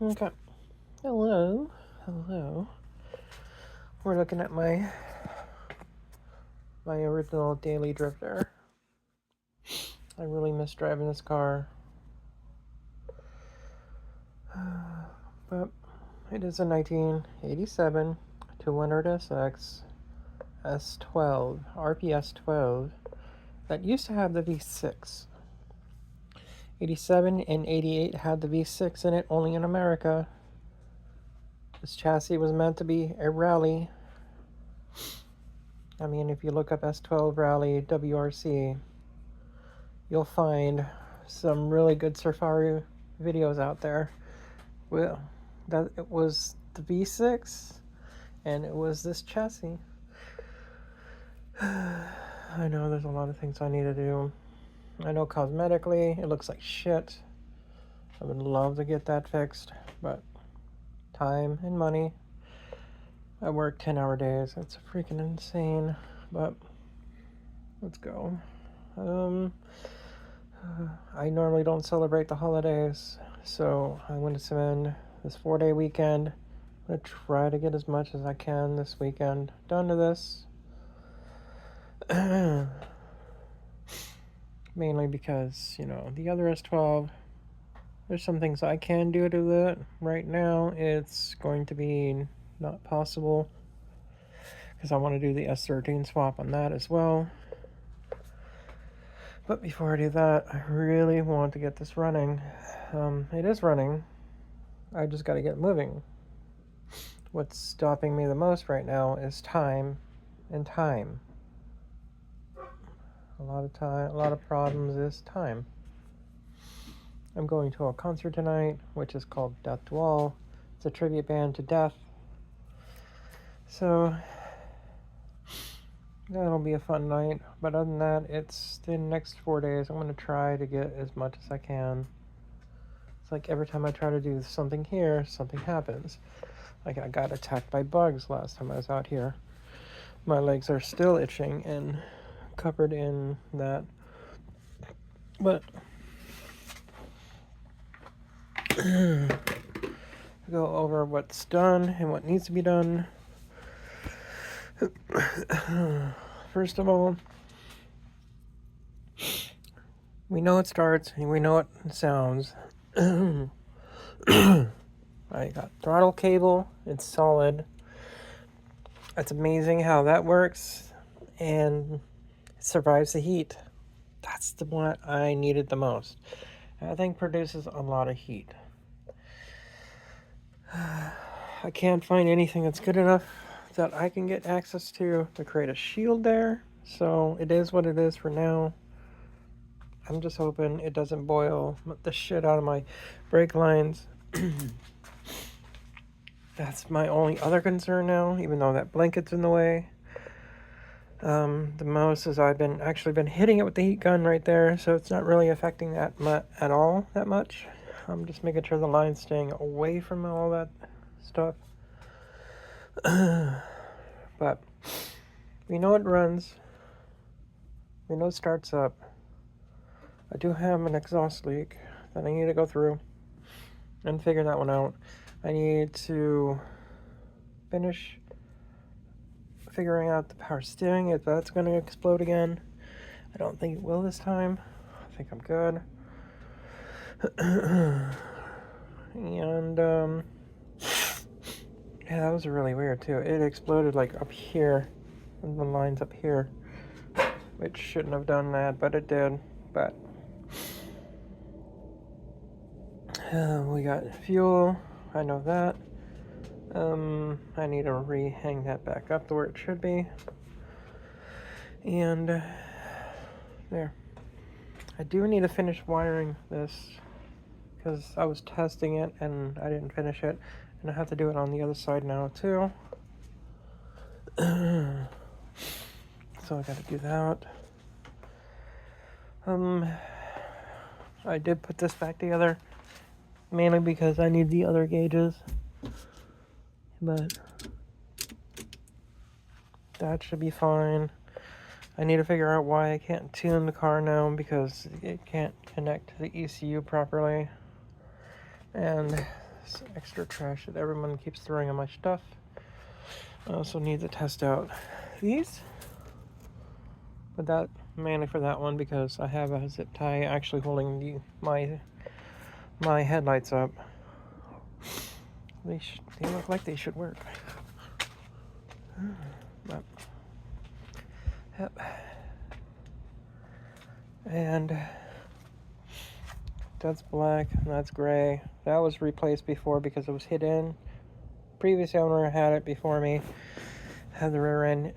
Okay. Hello. We're looking at my original daily drifter. I really miss driving this car. But it is a 1987 200SX S12, RPS 12, that used to have the V6. 87 and 88 had the V6 in it, only in America. This chassis was meant to be a rally. I mean, if you look up S12 Rally WRC, you'll find some really good Safari videos out there. Well, that it was the V6 and it was this chassis. I know there's a lot of things I need to do. I know cosmetically it looks like shit. I would love to get that fixed, but time and money. I work 10-hour days. It's freaking insane, but let's go. I normally don't celebrate the holidays, so I'm going to spend this 4-day weekend. I'm going to try to get as much as I can this weekend done to this. Mainly because, the other S12, there's some things I can do to it. Right now, it's going to be not possible because I want to do the S13 swap on that as well. But before I do that, I really want to get this running. It is running. I just got to get moving. What's stopping me the most right now is time. A lot of problems is time. I'm going to a concert tonight, which is called Death to All. It's a tribute band to death. So that'll be a fun night. But other than that, it's the next 4 days. I'm going to try to get as much as I can. It's like every time I try to do something here, something happens. Like I got attacked by bugs last time I was out here. My legs are still itching and covered in that. But go over what's done and what needs to be done. First of all, we know it starts and we know it sounds. I got throttle cable, it's solid. It's amazing how that works and it survives the heat. That's the one I needed the most. That thing produces a lot of heat. I can't find anything that's good enough that I can get access to create a shield there. So it is what it is for now. I'm just hoping it doesn't boil the shit out of my brake lines. That's my only other concern now, even though that blanket's in the way. The most is I've been hitting it with the heat gun right there, so it's not really affecting that at all that much. I'm just making sure the line's staying away from all that stuff. But we know it runs. We know it starts up. I do have an exhaust leak that I need to go through and figure that one out. I need to finish figuring out the power steering, if that's going to explode again. I don't think it will this time. I think I'm good. And yeah, that was really weird too. It exploded like up here, and the line's up here, which shouldn't have done that, but it did. But we got fuel. I know that. I need to re-hang that back up to where it should be. And there. I do need to finish wiring this because I was testing it and I didn't finish it. And I have to do it on the other side now too. So I gotta do that. I did put this back together mainly because I need the other gauges. But that should be fine. I need to figure out why I can't tune the car now because it can't connect to the ECU properly. And this extra trash that everyone keeps throwing on my stuff. I also need to test out these, but that mainly for that one because I have a zip tie actually holding my headlights up. They look like they should work. But, yep. And that's black and that's gray. That was replaced before because it was hidden. Previous owner had it before me. Had the rear end,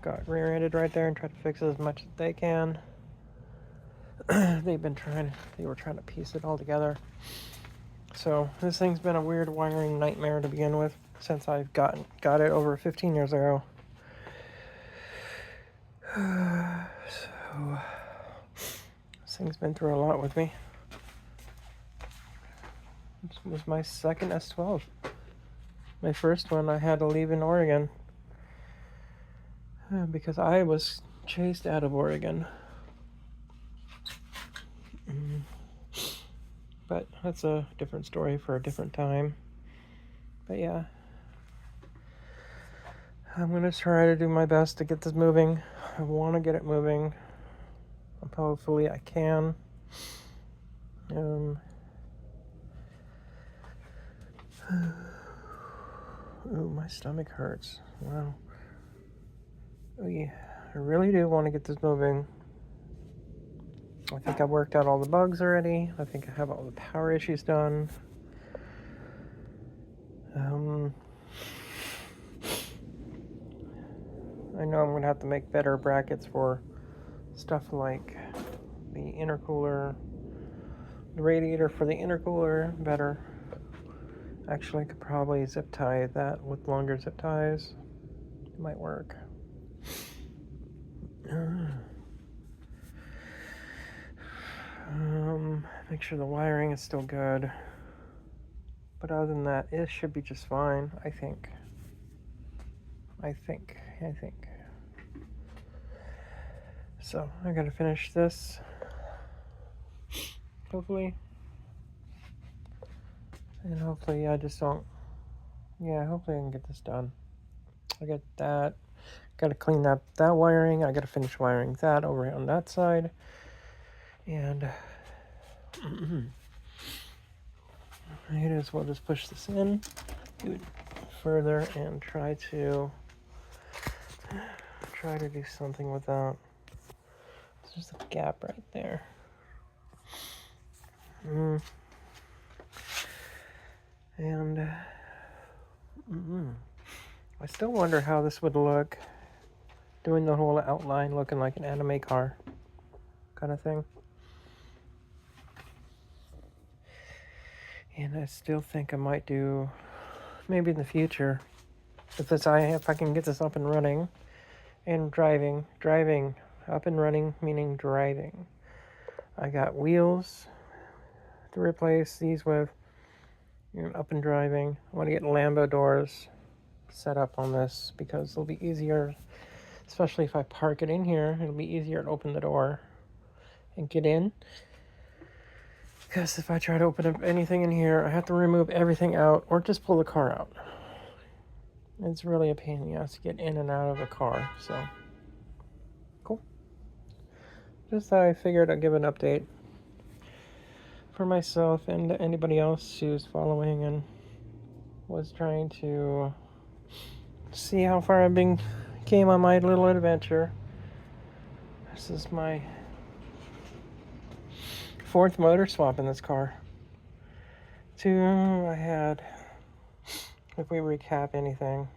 got rear-ended right there and tried to fix it as much as they can. They were trying to piece it all together. So this thing's been a weird wiring nightmare to begin with since I've got it over 15 years ago. So this thing's been through a lot with me. This was my second S12. My first one I had to leave in Oregon because I was chased out of Oregon. But that's a different story for a different time. But yeah, I'm going to try to do my best to get this moving. I want to get it moving. Hopefully I can. Ooh, my stomach hurts. Wow. Oh, yeah. I really do want to get this moving. I think I've worked out all the bugs already. I think I have all the power issues done. I know I'm going to have to make better brackets for stuff like the intercooler, the radiator for the intercooler better. Actually, I could probably zip tie that with longer zip ties. It might work. Make sure the wiring is still good. But other than that, it should be just fine, I think. So, I gotta finish this. Hopefully. And hopefully I just don't... Yeah, hopefully I can get this done. I get that. Gotta clean that wiring. I gotta finish wiring that over on that side. And... might as well just push this in, do it further, and try to do something with that. There's just a gap right there. And I still wonder how this would look, doing the whole outline looking like an anime car kind of thing. And I still think I might do, maybe in the future, if I can get this up and running, and driving up and running, meaning driving. I got wheels to replace these with, up and driving. I want to get Lambo doors set up on this because it'll be easier, especially if I park it in here, it'll be easier to open the door and get in. Because if I try to open up anything in here, I have to remove everything out or just pull the car out. It's really a pain in the ass to get in and out of a car, so cool. Just I figured I'd give an update for myself and anybody else who's following and was trying to see how far I came on my little adventure. This is my 4th motor swap in this car. 2 I had, if we recap anything,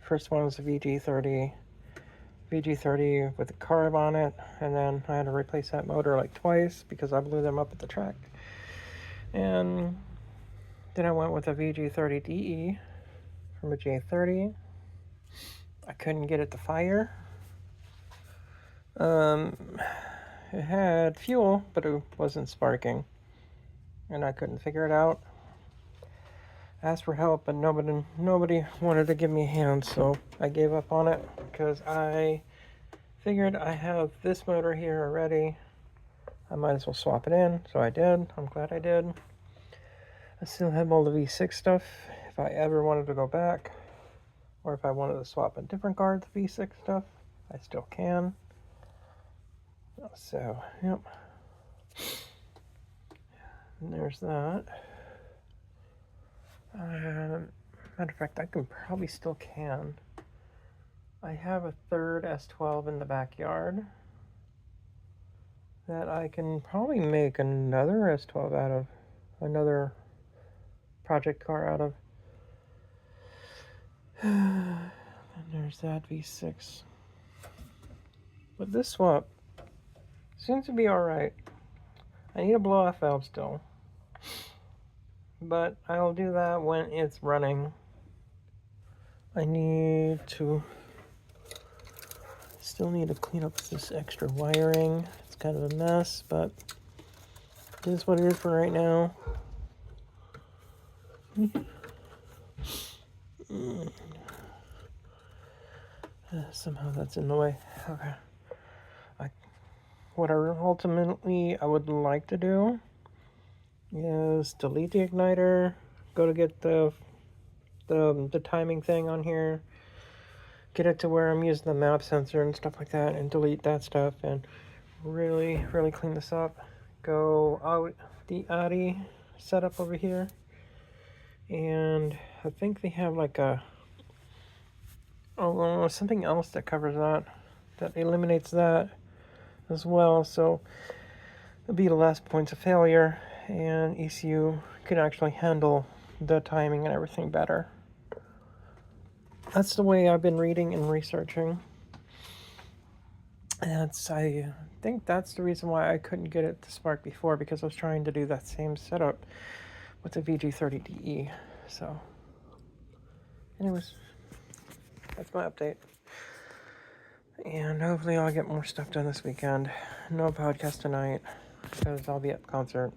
first one was a VG30 with a carb on it, and then I had to replace that motor like twice because I blew them up at the track. And then I went with a VG30DE from a J30. I couldn't get it to fire. It had fuel, but it wasn't sparking, and I couldn't figure it out. Asked for help, but nobody wanted to give me a hand, so I gave up on it because I figured I have this motor here already. I might as well swap it in, so I did. I'm glad I did. I still have all the V6 stuff if I ever wanted to go back, or if I wanted to swap a different card, the V6 stuff, I still can. So, yep. And there's that. Matter of fact, I probably still can. I have a third S12 in the backyard that I can probably make another S12 out of, another project car out of. And there's that V6. But this swap seems to be alright. I need a blow-off valve still, but I'll do that when it's running. I still need to clean up this extra wiring. It's kind of a mess, but it is what it is for right now. Somehow that's in the way. Okay. What I would like to do is delete the igniter, go to get the timing thing on here, get it to where I'm using the map sensor and stuff like that, and delete that stuff, and really clean this up. Go out the Audi setup over here, and I think they have like something else that covers that eliminates that as well, so it'll be the last points of failure, and ECU can actually handle the timing and everything better. That's the way I've been reading and researching. And I think that's the reason why I couldn't get it to spark before, because I was trying to do that same setup with the VG30DE. So, anyways, that's my update. And hopefully I'll get more stuff done this weekend. No podcast tonight, because I'll be at the concert.